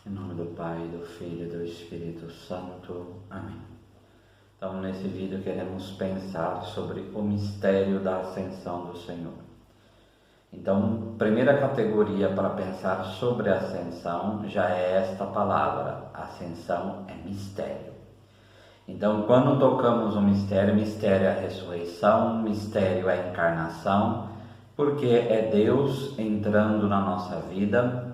Em nome do Pai, do Filho e do Espírito Santo. Amém. Então, nesse vídeo queremos pensar sobre o mistério da ascensão do Senhor. Então, primeira categoria para pensar sobre a ascensão já é esta palavra: ascensão é mistério. Então, quando tocamos o mistério, mistério é a ressurreição, mistério é a encarnação, porque é Deus entrando na nossa vida.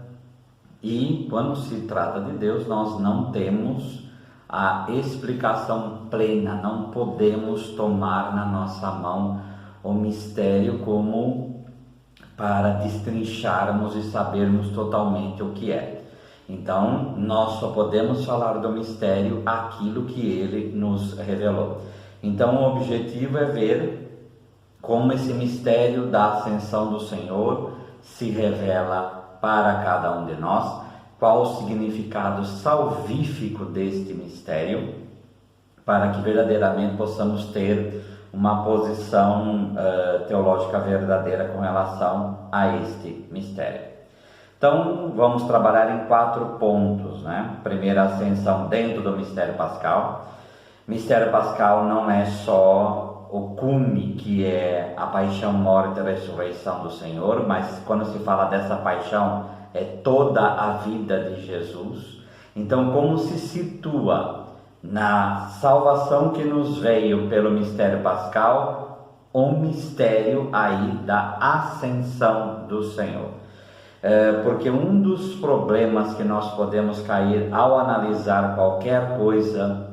E quando se trata de Deus, nós não temos a explicação plena, não podemos tomar na nossa mão o mistério como para destrincharmos e sabermos totalmente o que é. Então, nós só podemos falar do mistério aquilo que ele nos revelou. Então, o objetivo é ver como esse mistério da ascensão do Senhor se revela para cada um de nós, qual o significado salvífico deste mistério, para que verdadeiramente possamos ter uma posição teológica verdadeira com relação a este mistério. Então, vamos trabalhar em 4 pontos, né? Primeira, ascensão dentro do mistério pascal. Mistério pascal não é só o cume, que é a paixão, morte e ressurreição do Senhor, mas quando se fala dessa paixão, é toda a vida de Jesus. Então, como se situa na salvação que nos veio pelo mistério pascal, o mistério aí da ascensão do Senhor. Porque um dos problemas que nós podemos cair ao analisar qualquer coisa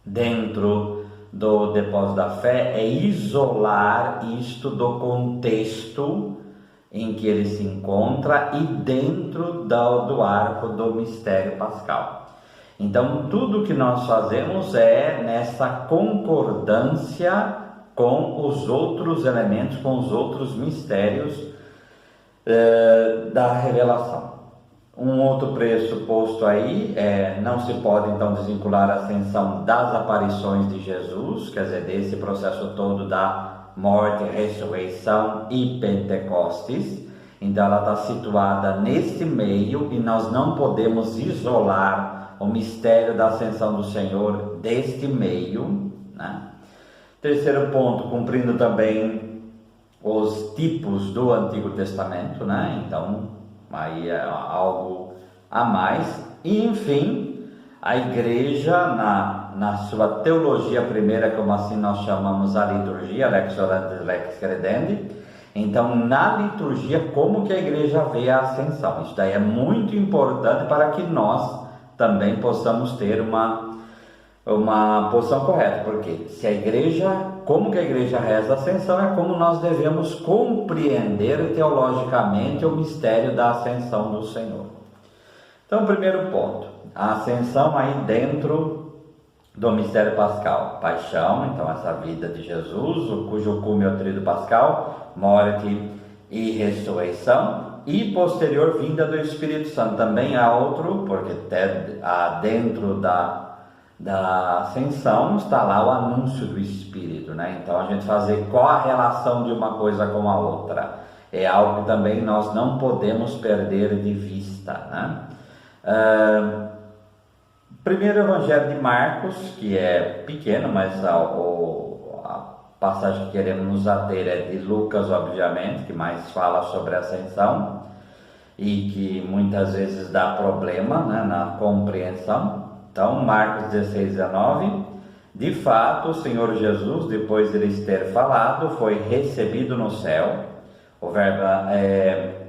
dentro do depósito da fé é isolar isto do contexto em que ele se encontra e dentro do arco do mistério pascal. Então, tudo que nós fazemos é nessa concordância com os outros elementos, com os outros mistérios da revelação. Um outro pressuposto aí não se pode então desvincular a ascensão das aparições de Jesus, quer dizer, desse processo todo da morte, ressurreição e Pentecostes. Então ela está situada nesse meio e nós não podemos isolar o mistério da ascensão do Senhor deste meio, né? Terceiro ponto, cumprindo também os tipos do Antigo Testamento, né? Então aí é algo a mais. E enfim, a igreja na sua teologia primeira, como assim nós chamamos a liturgia, lex orandi, lex credendi. Então, na liturgia, como que a igreja vê a ascensão? Isso daí é muito importante para que nós também possamos ter uma posição correta, porque se a igreja, como que a igreja reza a ascensão, é como nós devemos compreender teologicamente o mistério da ascensão do Senhor. Então, primeiro ponto, a ascensão aí dentro do mistério pascal, paixão, então essa vida de Jesus, cujo cume é o tríduo pascal, morte e ressurreição, e posterior vinda do Espírito Santo. Também há outro, porque dentro da ascensão está lá o anúncio do Espírito, né? Então a gente fazer qual a relação de uma coisa com a outra é algo que também nós não podemos perder de vista, né? Primeiro Evangelho de Marcos, que é pequeno, mas a passagem que queremos nos ater é de Lucas, obviamente, que mais fala sobre a ascensão e que muitas vezes dá problema, né, na compreensão. Então, Marcos 16, 19, de fato, o Senhor Jesus, depois de lhes ter falado, foi recebido no céu. O verbo é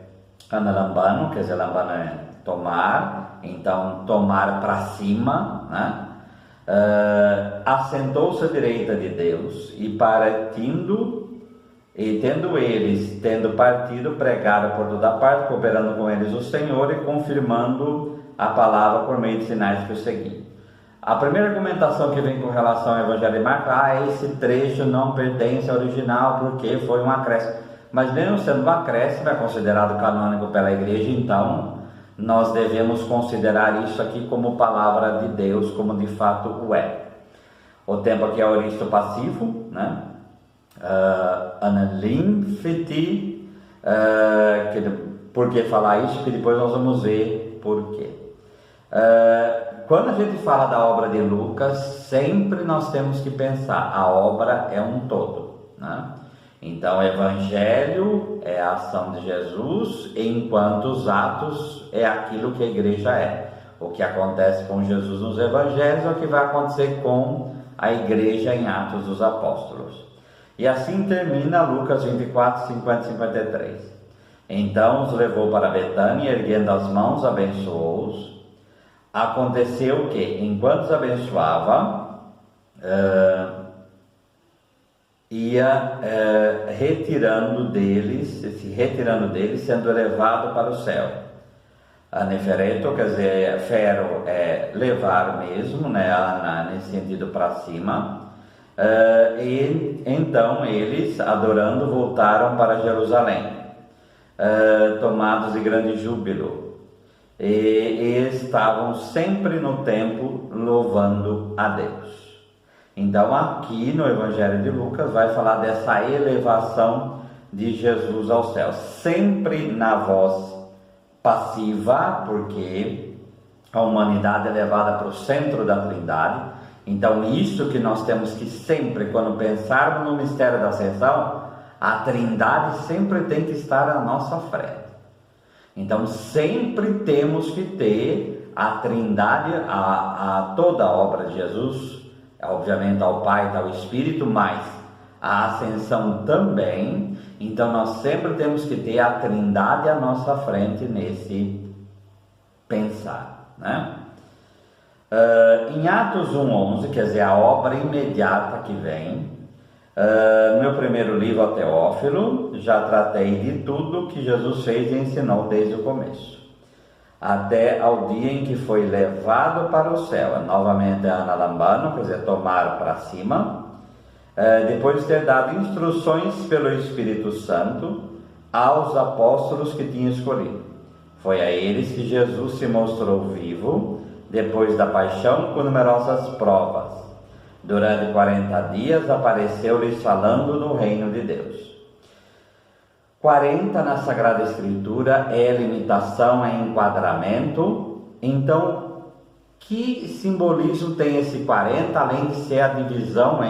analambano, quer dizer, lambano é tomar, então tomar para cima, né? Assentou-se à direita de Deus e tendo partido, pregaram por toda parte, cooperando com eles o Senhor e confirmando a palavra por meio de sinais que o seguiam. A primeira argumentação que vem com relação ao Evangelho de Marcos, esse trecho não pertence ao original porque foi um acréscimo. Mas mesmo sendo um acréscimo, é considerado canônico pela igreja, então nós devemos considerar isso aqui como palavra de Deus, como de fato o é. O tempo aqui é oristo passivo, né? Analinfiti, por que falar isso? Que depois nós vamos ver por quê. Quando a gente fala da obra de Lucas, sempre nós temos que pensar, a obra é um todo, né? Então, o Evangelho é a ação de Jesus, enquanto os Atos é aquilo que a igreja é. O que acontece com Jesus nos Evangelhos é o que vai acontecer com a igreja em Atos dos Apóstolos. E assim termina Lucas 24, 50 e 53. Então os levou para Betânia, erguendo as mãos, abençoou-os. Aconteceu que, enquanto os abençoava, ia se retirando deles, sendo elevado para o céu. Anefereto, quer dizer, fero é levar mesmo, né, nesse sentido para cima. E então eles, adorando, voltaram para Jerusalém, tomados de grande júbilo, e estavam sempre no templo louvando a Deus. Então aqui no Evangelho de Lucas vai falar dessa elevação de Jesus ao céu, sempre na voz passiva, porque a humanidade é levada para o centro da Trindade. Então isso que nós temos que sempre, quando pensarmos no mistério da ascensão, a Trindade sempre tem que estar à nossa frente. Então sempre temos que ter a Trindade, a toda a obra de Jesus, obviamente ao Pai e ao Espírito, mas a ascensão também. Então nós sempre temos que ter a Trindade à nossa frente nesse pensar, né? Em Atos 1:11, quer dizer, a obra imediata que vem, no meu primeiro livro, ao Teófilo, já tratei de tudo que Jesus fez e ensinou desde o começo, até ao dia em que foi levado para o céu. Novamente analambano, quer dizer, tomar para cima, depois de ter dado instruções pelo Espírito Santo aos apóstolos que tinha escolhido. Foi a eles que Jesus se mostrou vivo, depois da paixão, com numerosas provas. Durante 40 dias apareceu-lhes falando do reino de Deus. 40 na Sagrada Escritura é limitação, é enquadramento. Então, que simbolismo tem esse 40, além de ser a divisão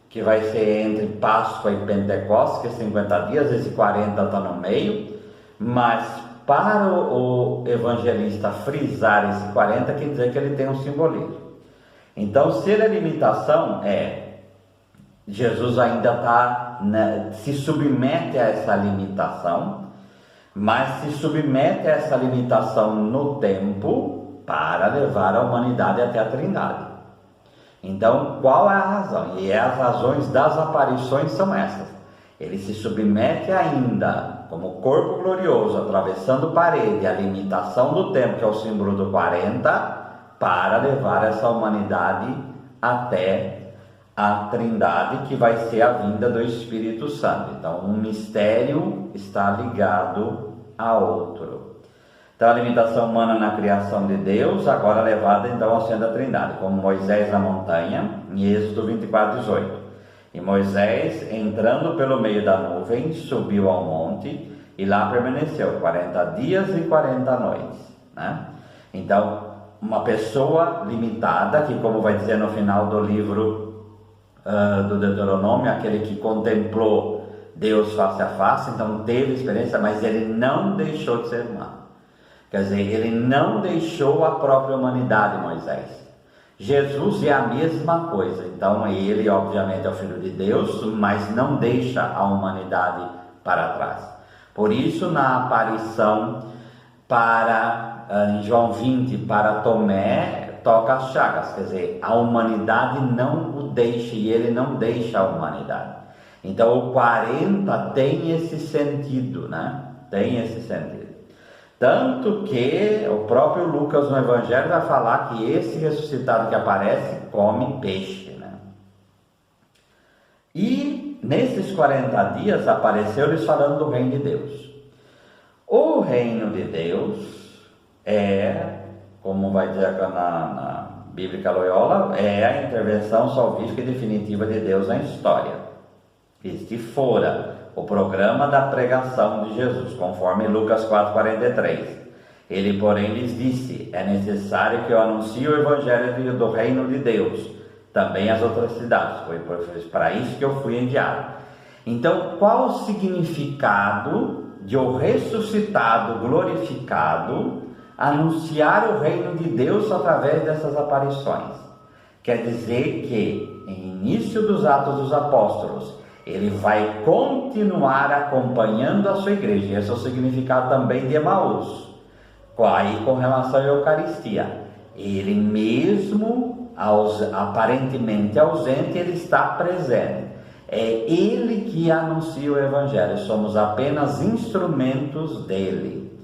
que vai ser entre Páscoa e Pentecostes, que é 50 dias, esse 40 está no meio, mas para o evangelista frisar esse 40, quer dizer que ele tem um simbolismo. Então, se ele é limitação, Jesus ainda se submete a essa limitação, mas se submete a essa limitação no tempo para levar a humanidade até a Trindade. Então, qual é a razão? E as razões das aparições são essas. Ele se submete ainda como corpo glorioso, atravessando parede, a limitação do tempo, que é o símbolo do 40, para levar essa humanidade até a Trindade, que vai ser a vinda do Espírito Santo. Então, um mistério está ligado a outro. Então, a limitação humana na criação de Deus, agora levada então ao centro da Trindade, como Moisés na montanha, em Êxodo 24:18. E Moisés, entrando pelo meio da nuvem, subiu ao monte e lá permaneceu 40 dias e 40 noites, né? Então, uma pessoa limitada, que, como vai dizer no final do livro do Deuteronômio, aquele que contemplou Deus face a face, então teve experiência, mas ele não deixou de ser humano. Quer dizer, ele não deixou a própria humanidade, Moisés. Jesus é a mesma coisa. Então ele, obviamente, é o Filho de Deus, mas não deixa a humanidade para trás. Por isso, na aparição em João 20, para Tomé, toca as chagas, quer dizer, a humanidade não o deixa e ele não deixa a humanidade. Então o 40 tem esse sentido, né? Tem esse sentido. Tanto que o próprio Lucas no Evangelho vai falar que esse ressuscitado que aparece come peixe, né? E nesses 40 dias apareceu-lhes falando do reino de Deus. O reino de Deus como vai dizer na Bíblica Loyola, é a intervenção salvífica e definitiva de Deus na história. Este fora o programa da pregação de Jesus, conforme Lucas 4:43. Ele, porém, lhes disse: é necessário que eu anuncie o evangelho do reino de Deus, também às outras cidades. Foi para isso que eu fui enviado. Então, qual o significado de o ressuscitado, glorificado, anunciar o reino de Deus através dessas aparições? Quer dizer que, em início dos Atos dos Apóstolos, ele vai continuar acompanhando a sua igreja. Esse é o significado também de Emaús. Aí, com relação à Eucaristia, ele mesmo, aparentemente ausente, ele está presente. É ele que anuncia o Evangelho, somos apenas instrumentos dele.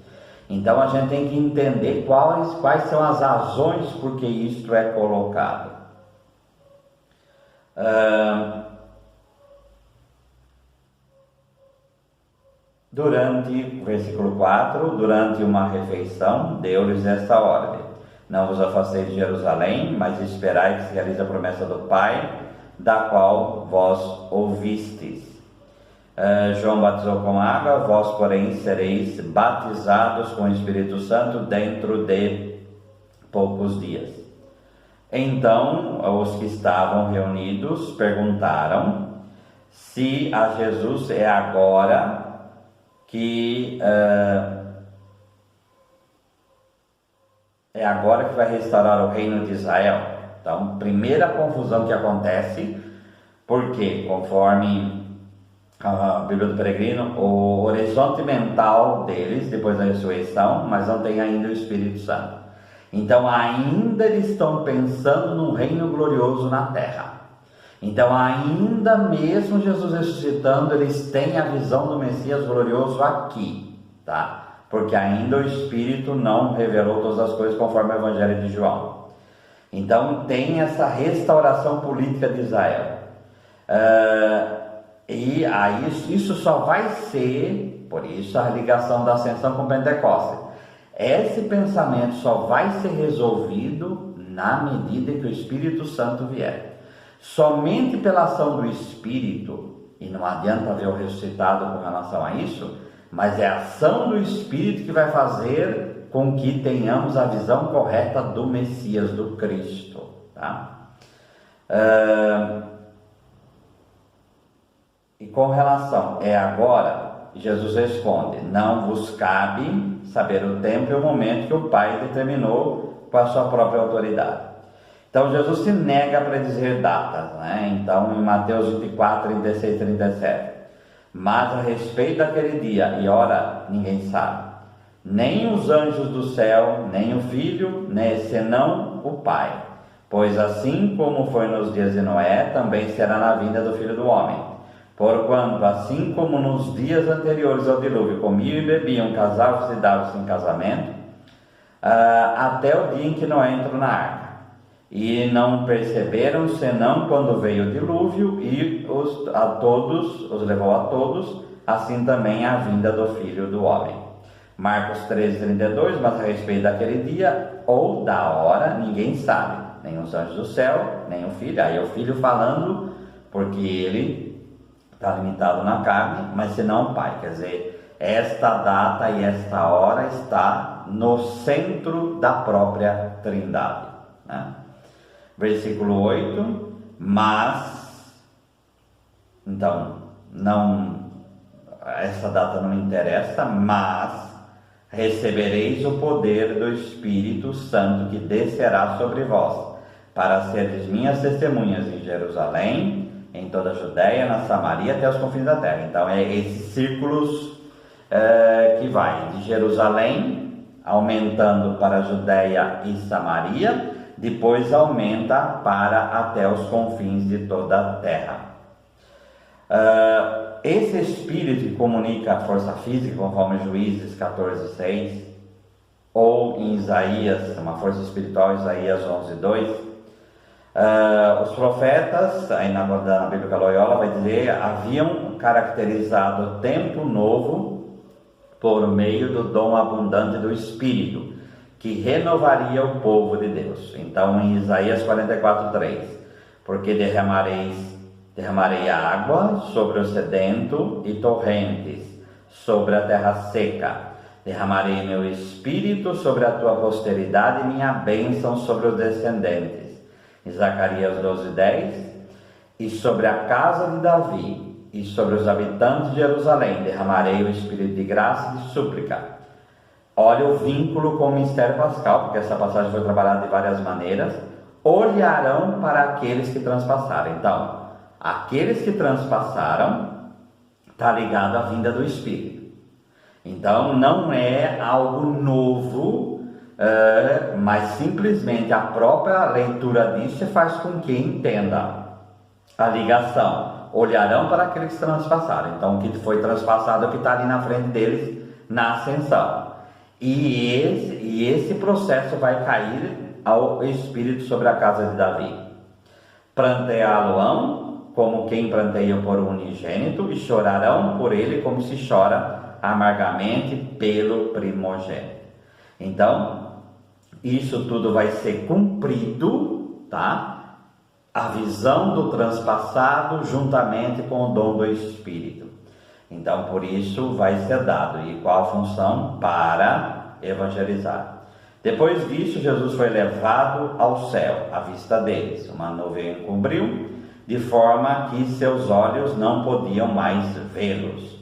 Então a gente tem que entender quais são as razões por que isto é colocado. Durante, versículo 4, durante uma refeição, deu-lhes esta ordem: não vos afasteis de Jerusalém, mas esperai que se realize a promessa do Pai, da qual vós ouvistes. João batizou com água, vós, porém, sereis batizados com o Espírito Santo dentro de poucos dias. Então, os que estavam reunidos perguntaram se a Jesus é agora que vai restaurar o reino de Israel. Então, primeira confusão que acontece, porque, conforme a Bíblia do Peregrino, o horizonte mental deles, depois da ressurreição, mas não tem ainda o Espírito Santo. Então, ainda eles estão pensando num reino glorioso na terra. Então, ainda mesmo Jesus ressuscitando, eles têm a visão do Messias glorioso aqui, tá? Porque ainda o Espírito não revelou todas as coisas conforme o Evangelho de João. Então, tem essa restauração política de Israel. E aí, isso só vai ser, por isso a ligação da ascensão com Pentecostes. Esse pensamento só vai ser resolvido na medida que o Espírito Santo vier. Somente pela ação do Espírito, e não adianta ver o ressuscitado com relação a isso, mas é a ação do Espírito que vai fazer com que tenhamos a visão correta do Messias, do Cristo, tá? E com relação, é agora, Jesus responde: não vos cabe saber o tempo e o momento que o Pai determinou com a sua própria autoridade. Então Jesus se nega a predizer datas, né? Então em Mateus 24, 36 e 37, mas a respeito daquele dia e hora ninguém sabe, nem os anjos do céu, nem o Filho, né, senão o Pai. Pois assim como foi nos dias de Noé, também será na vinda do Filho do Homem. Porquanto, assim como nos dias anteriores ao dilúvio, comiam e bebiam, casavam-se e davam-se em casamento, até o dia em que Noé entrou na arca. E não perceberam, senão quando veio o dilúvio e os levou a todos, assim também a vinda do Filho do Homem. Marcos 13, 32, mas a respeito daquele dia ou da hora, ninguém sabe, nem os anjos do céu, nem o Filho. Aí o Filho falando, porque ele está limitado na carne, mas senão o Pai. Quer dizer, esta data e esta hora está no centro da própria Trindade, né? Versículo 8, mas, então, essa data não interessa, mas recebereis o poder do Espírito Santo que descerá sobre vós, para seres minhas testemunhas em Jerusalém, em toda a Judéia, na Samaria, até os confins da terra. Então, é esses círculos que vai de Jerusalém, aumentando para a Judéia e Samaria, depois aumenta para até os confins de toda a terra. Esse Espírito que comunica a força física, conforme Juízes 14:6, ou em Isaías, uma força espiritual, Isaías 11:2, os profetas, aí na Bíblia Loyola vai dizer, haviam caracterizado o tempo novo por meio do dom abundante do Espírito, que renovaria o povo de Deus. Então em Isaías 44:3, porque derramarei água sobre o sedento e torrentes sobre a terra seca. Derramarei meu espírito sobre a tua posteridade e minha bênção sobre os descendentes. Em Zacarias 12:10. E sobre a casa de Davi e sobre os habitantes de Jerusalém derramarei o espírito de graça e de súplica. Olha o vínculo com o mistério pascal, porque essa passagem foi trabalhada de várias maneiras. Olharão para aqueles que transpassaram. Então, aqueles que transpassaram está ligado à vinda do Espírito. Então, não é algo novo, mas simplesmente a própria leitura disso faz com que entenda a ligação. Olharão para aqueles que transpassaram. Então, o que foi transpassado é o que está ali na frente deles na ascensão. E esse processo vai cair ao Espírito sobre a casa de Davi. Pranteá-lo-ão como quem pranteia por um unigênito, e chorarão por ele como se chora amargamente pelo primogênito. Então, isso tudo vai ser cumprido, tá? A visão do transpassado juntamente com o dom do Espírito. Então, por isso vai ser dado. E qual a função? Para evangelizar. Depois disso, Jesus foi levado ao céu, à vista deles. Uma nuvem o cobriu, de forma que seus olhos não podiam mais vê-los.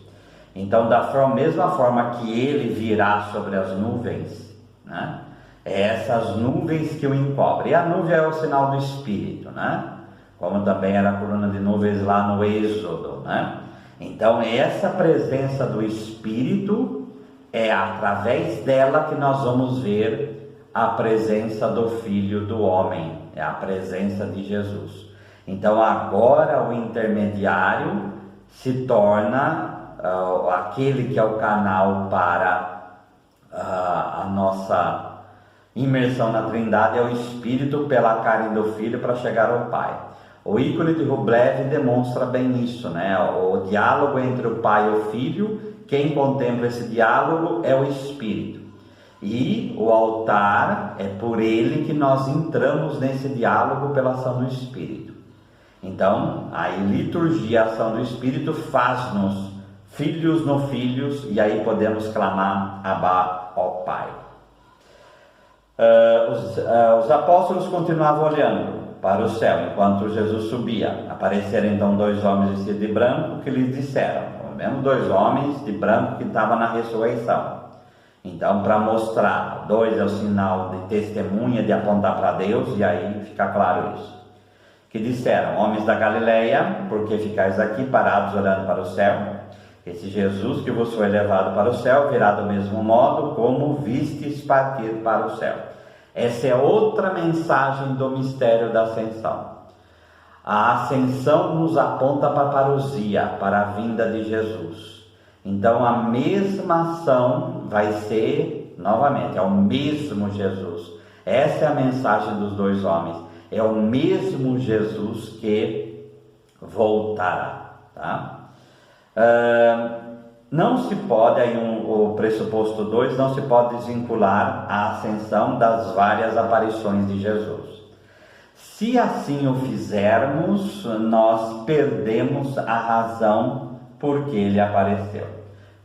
Então, da mesma forma que ele virá sobre as nuvens, né? É essas nuvens que o encobrem. E a nuvem é o sinal do Espírito, né? Como também era a coluna de nuvens lá no Êxodo, né? Então, essa presença do Espírito é através dela que nós vamos ver a presença do Filho do Homem, é a presença de Jesus. Então, agora o intermediário se torna aquele que é o canal para a nossa imersão na Trindade, é o Espírito pela carne do Filho para chegar ao Pai. O ícone de Rublev demonstra bem isso, né? O diálogo entre o Pai e o Filho, quem contempla esse diálogo é o Espírito. E o altar é por ele que nós entramos nesse diálogo pela ação do Espírito. Então, a liturgia, a ação do Espírito faz-nos filhos no Filhos, e aí podemos clamar Abba, ó Pai. Os apóstolos continuavam olhando para o céu enquanto Jesus subia. Apareceram então dois homens vestidos de branco que lhes disseram, mesmo dois homens de branco que estavam na ressurreição. Então, para mostrar, dois é o sinal de testemunha, de apontar para Deus, e aí fica claro isso. Que disseram, homens da Galileia, por que ficais aqui parados olhando para o céu? Esse Jesus que vos foi levado para o céu virá do mesmo modo como vistes partir para o céu. Essa é outra mensagem do mistério da ascensão. A ascensão nos aponta para a parousia, para a vinda de Jesus. Então a mesma ação vai ser, novamente, é o mesmo Jesus. Essa é a mensagem dos dois homens. É o mesmo Jesus que voltará, tá? Não se pode, aí o pressuposto 2, não se pode desvincular a ascensão das várias aparições de Jesus. Se assim o fizermos, nós perdemos a razão por que ele apareceu.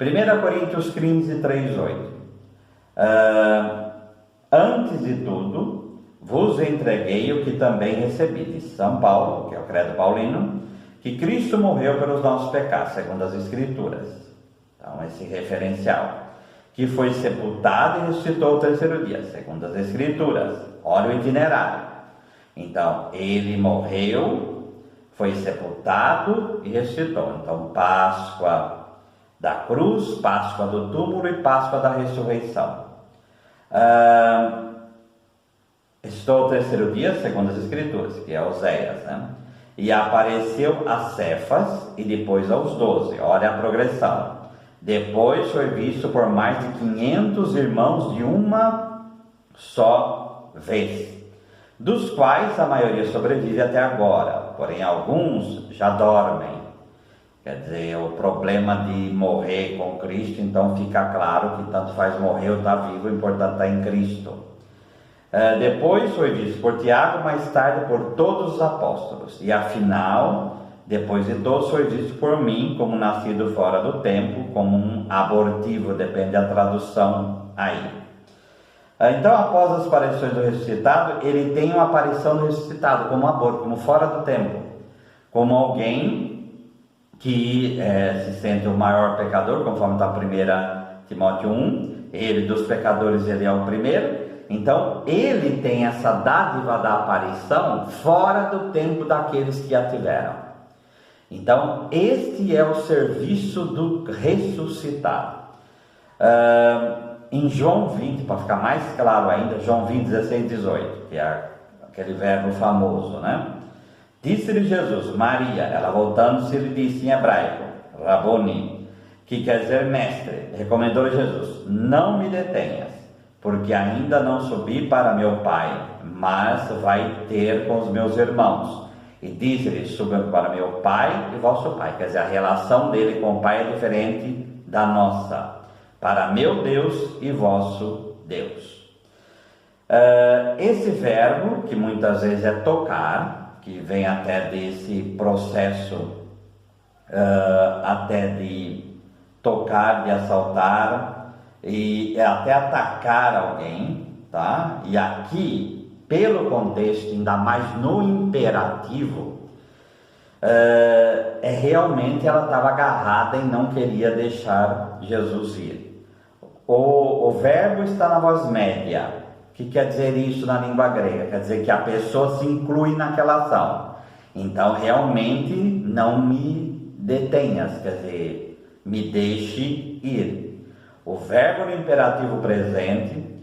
1 Coríntios 15, 3:8. Antes de tudo, vos entreguei o que também recebi, de São Paulo, que é o credo paulino, que Cristo morreu pelos nossos pecados, segundo as Escrituras. Então, esse referencial. Que foi sepultado e ressuscitou ao terceiro dia, segundo as Escrituras. Olha o itinerário. Então, ele morreu, foi sepultado e ressuscitou. Então, Páscoa da cruz, Páscoa do túmulo e Páscoa da ressurreição. Ressuscitou ao terceiro dia, segundo as Escrituras, que é Oséias, né? E apareceu a Cefas e depois aos 12. Olha a progressão. Depois foi visto por mais de 500 irmãos de uma só vez, dos quais a maioria sobrevive até agora, porém alguns já dormem. Quer dizer, o problema de morrer com Cristo, então fica claro que tanto faz morrer ou estar vivo, o importante está em Cristo. Depois foi visto por Tiago, mais tarde por todos os apóstolos, e afinal Depois de todos foi visto por mim como nascido fora do tempo, como um abortivo, depende da tradução aí. Então, após as aparições do ressuscitado, ele tem uma aparição do ressuscitado como aborto, como fora do tempo, como alguém que se sente o maior pecador, conforme está 1 Timóteo 1, ele dos pecadores ele é o primeiro. Então, ele tem essa dádiva da aparição fora do tempo daqueles que a tiveram. Então, este é o serviço do ressuscitado. Em João 20, para ficar mais claro ainda, João 20, 16, 18, que é aquele verbo famoso, né? Disse-lhe Jesus, Maria, ela voltando-se lhe disse em hebraico, Raboni, que quer dizer mestre. Recomendou-lhe Jesus, não me detenhas, porque ainda não subi para meu Pai, mas vai ter com os meus irmãos. E disse-lhe, suba para meu Pai e vosso Pai. Quer dizer, a relação dele com o Pai é diferente da nossa. Para meu Deus e vosso Deus. Esse verbo, que muitas vezes é tocar, que vem até desse processo, até de tocar, de assaltar, e até atacar alguém, tá? E aqui, pelo contexto, ainda mais no imperativo, realmente ela estava agarrada e não queria deixar Jesus ir. O verbo está na voz média. O que quer dizer isso na língua grega? Quer dizer que a pessoa se inclui naquela ação. Então, realmente, não me detenhas, quer dizer, me deixe ir. O verbo no imperativo presente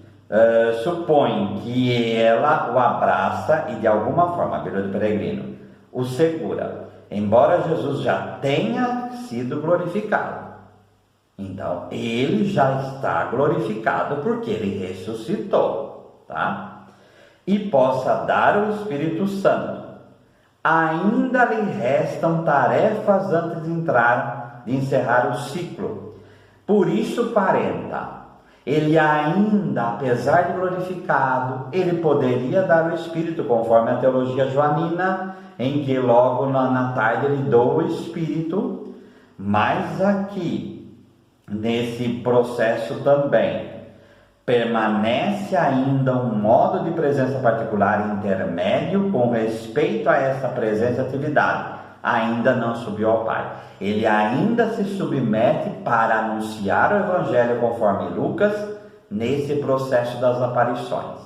supõe que ela o abraça e de alguma forma, a Bíblia do Peregrino, o segura. Embora Jesus já tenha sido glorificado. Então, ele já está glorificado porque ele ressuscitou, tá? E possa dar o Espírito Santo. Ainda lhe restam tarefas antes de encerrar o ciclo. Por isso, 40. Ele ainda, apesar de glorificado, ele poderia dar o Espírito, conforme a teologia joanina, em que logo na tarde ele dou o Espírito, mas aqui, nesse processo também, permanece ainda um modo de presença particular intermédio com respeito a essa presença e atividade. Ainda não subiu ao Pai. Ele ainda se submete para anunciar o Evangelho conforme Lucas, nesse processo das aparições,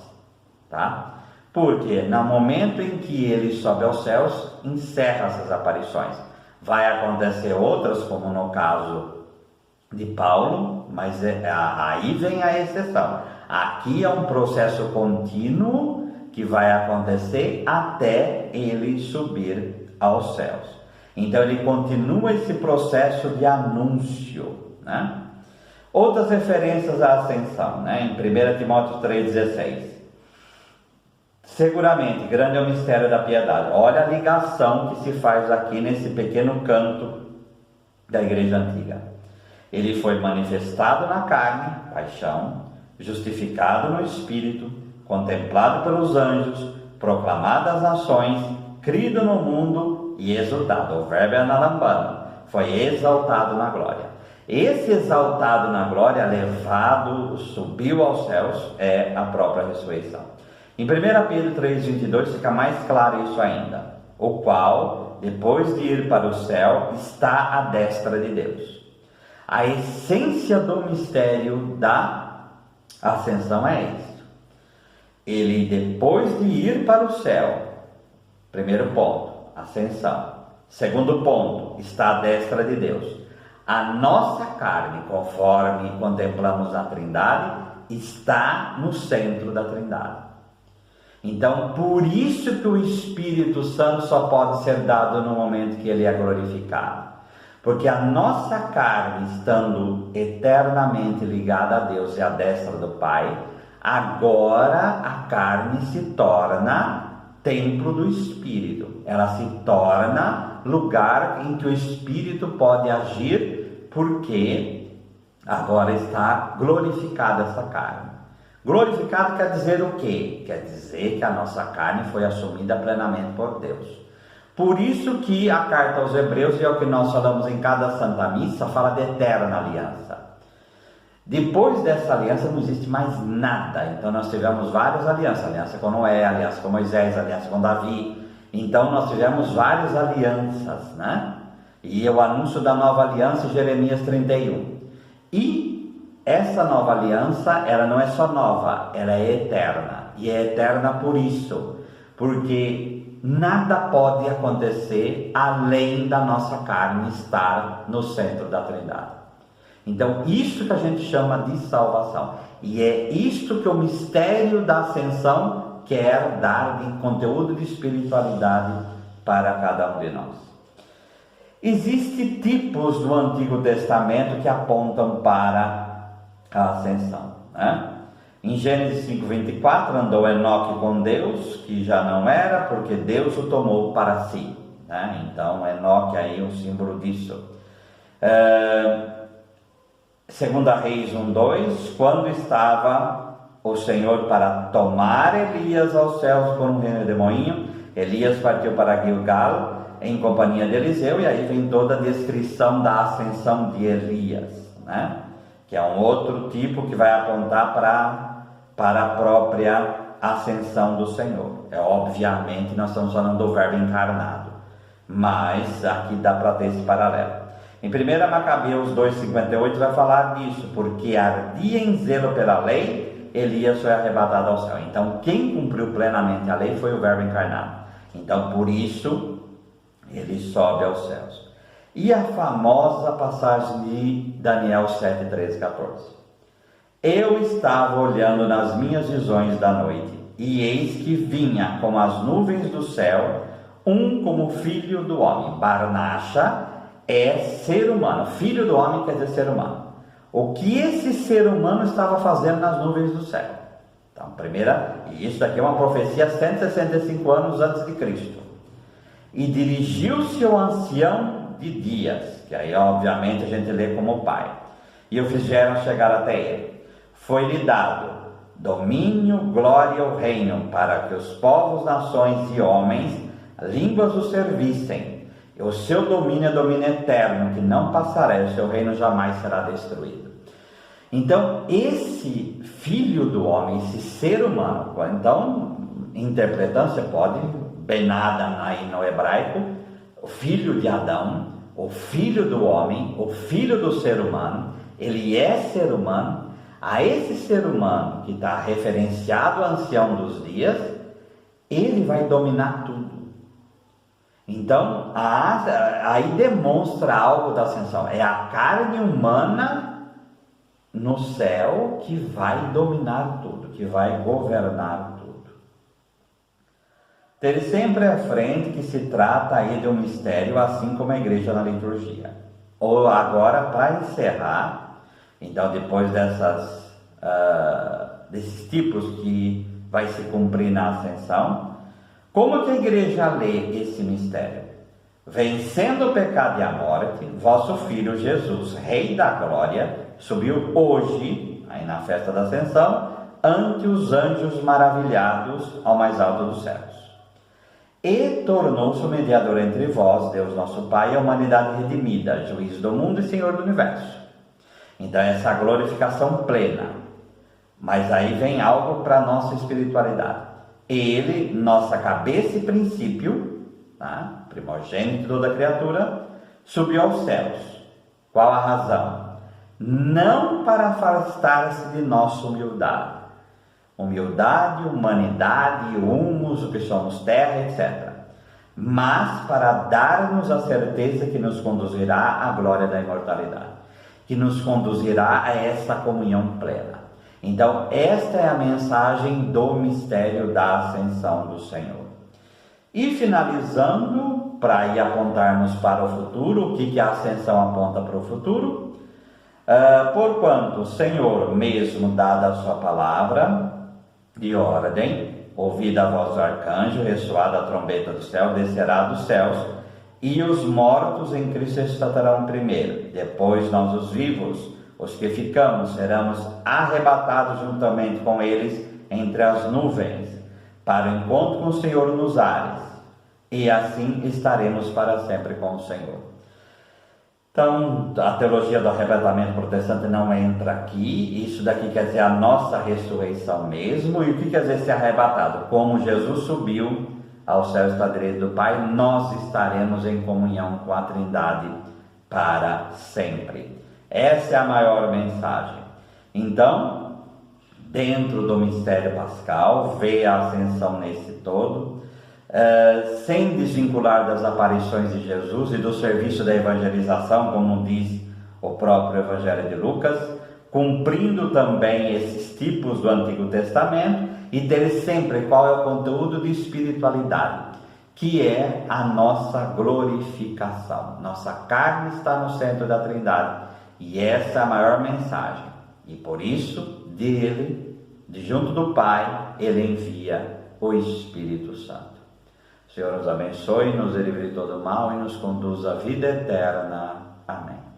tá? Porque no momento em que ele sobe aos céus, encerra essas aparições. Vai acontecer outras, como no caso de Paulo, mas aí vem a exceção. Aqui é um processo contínuo que vai acontecer até ele subir aos céus. Então ele continua esse processo de anúncio, né? Outras referências à ascensão, né? Em 1 Timóteo 3,16. Seguramente, grande é o mistério da piedade. Olha a ligação que se faz aqui nesse pequeno canto da igreja antiga. Ele foi manifestado na carne, paixão, justificado no Espírito, contemplado pelos anjos, proclamado às nações, crido no mundo e exaltado. O verbo é analambano, foi exaltado na glória. Esse exaltado na glória, levado, subiu aos céus, é a própria ressurreição. Em 1 Pedro 3,22 fica mais claro isso ainda. O qual, depois de ir para o céu, está à destra de Deus. A essência do mistério da ascensão é isto. Ele, depois de ir para o céu, primeiro ponto, ascensão. Segundo ponto, está à destra de Deus. A nossa carne, conforme contemplamos a Trindade, está no centro da Trindade. Então, por isso que o Espírito Santo só pode ser dado no momento que ele é glorificado. Porque a nossa carne, estando eternamente ligada a Deus e à destra do Pai, agora a carne se torna templo do Espírito. Ela se torna lugar em que o Espírito pode agir, porque agora está glorificada essa carne. Glorificado quer dizer o quê? Quer dizer que a nossa carne foi assumida plenamente por Deus. Por isso que a carta aos Hebreus, e é o que nós falamos em cada Santa Missa, fala de eterna aliança. Depois dessa aliança não existe mais nada. Então nós tivemos várias alianças, aliança com Noé, aliança com Moisés, aliança com Davi. Então nós tivemos várias alianças, né? E o anúncio da nova aliança, Jeremias 31. E essa nova aliança, ela não é só nova, ela é eterna. E é eterna por isso, porque nada pode acontecer além da nossa carne estar no centro da Trindade. Então, isso que a gente chama de salvação. E é isto que o mistério da ascensão quer dar de conteúdo de espiritualidade para cada um de nós. Existem tipos do Antigo Testamento que apontam para a ascensão, né? Em Gênesis 5:24, andou Enoque com Deus, que já não era, porque Deus o tomou para si, né? Então, Enoque aí é um símbolo disso. 2 Reis 1:2, quando estava o Senhor para tomar Elias aos céus por um redemoinho, Elias partiu para Gilgal em companhia de Eliseu, e aí vem toda a descrição da ascensão de Elias, né? Que é um outro tipo que vai apontar para a própria ascensão do Senhor. Obviamente nós estamos falando do Verbo encarnado, mas aqui dá para ter esse paralelo. Em 1 Macabeus 2:58 vai falar disso, porque ardia em zelo pela lei, Elias foi arrebatado ao céu. Então quem cumpriu plenamente a lei foi o Verbo encarnado. Então por isso ele sobe aos céus. E a famosa passagem de Daniel 7:13-14. Eu estava olhando nas minhas visões da noite, e eis que vinha com as nuvens do céu um como filho do homem. Barnacha é ser humano, filho do homem quer dizer ser humano. O que esse ser humano estava fazendo nas nuvens do céu? Então, e isso daqui é uma profecia 165 anos antes de Cristo. E dirigiu-se ao ancião de dias, que aí obviamente a gente lê como pai, e o fizeram chegar até ele. Foi-lhe dado domínio, glória e o reino, para que os povos, nações e homens, línguas o servissem. O seu domínio é domínio eterno, que não passará, o seu reino jamais será destruído. Então, esse filho do homem, esse ser humano, então, interpretando, você pode, Ben Adam aí no hebraico, o filho de Adão, o filho do homem, o filho do ser humano, ele é ser humano. A esse ser humano, que está referenciado ao ancião dos dias, ele vai dominar tudo. Então, aí demonstra algo da ascensão. É a carne humana no céu que vai dominar tudo, que vai governar tudo. Ter sempre à frente que se trata aí de um mistério, assim como a igreja na liturgia. Ou agora, para encerrar, então depois desses tipos que vai se cumprir na ascensão, como que a igreja lê esse mistério? Vencendo o pecado e a morte, vosso Filho Jesus, Rei da Glória, subiu hoje, aí na festa da ascensão, ante os anjos maravilhados ao mais alto dos céus. E tornou-se o mediador entre vós, Deus nosso Pai, e a humanidade redimida, juiz do mundo e Senhor do universo. Então essa glorificação plena. Mas aí vem algo para a nossa espiritualidade. Ele, nossa cabeça e princípio, tá? Primogênito de toda criatura, subiu aos céus. Qual a razão? Não para afastar-se de nossa humildade. Humildade, humanidade, humus, o que somos terra, etc. Mas para dar-nos a certeza que nos conduzirá à glória da imortalidade, que nos conduzirá a essa comunhão plena. Então, esta é a mensagem do mistério da ascensão do Senhor. E finalizando, para ir apontarmos para o futuro, o que a ascensão aponta para o futuro? Porquanto o Senhor mesmo, dada a sua palavra de ordem, ouvida a voz do arcanjo, ressoada a trombeta do céu, descerá dos céus, e os mortos em Cristo ressuscitarão primeiro. Depois nós, os vivos, os que ficamos, seremos arrebatados juntamente com eles entre as nuvens, para o encontro com o Senhor nos ares. e assim estaremos para sempre com o Senhor. Então, a teologia do arrebatamento protestante não entra aqui. Isso daqui quer dizer a nossa ressurreição mesmo. E o que quer dizer ser arrebatado? Como Jesus subiu ao céu, está à direita do Pai, nós estaremos em comunhão com a Trindade para sempre. Essa é a maior mensagem. Então, dentro do mistério pascal, vê a ascensão nesse todo, sem desvincular das aparições de Jesus e do serviço da evangelização, como diz o próprio Evangelho de Lucas, cumprindo também esses tipos do Antigo Testamento e ter sempre qual é o conteúdo de espiritualidade, que é a nossa glorificação. Nossa carne está no centro da Trindade e essa é a maior mensagem. E por isso, de junto do Pai, Ele envia o Espírito Santo. O Senhor nos abençoe, nos livre de todo mal e nos conduz à vida eterna. Amém.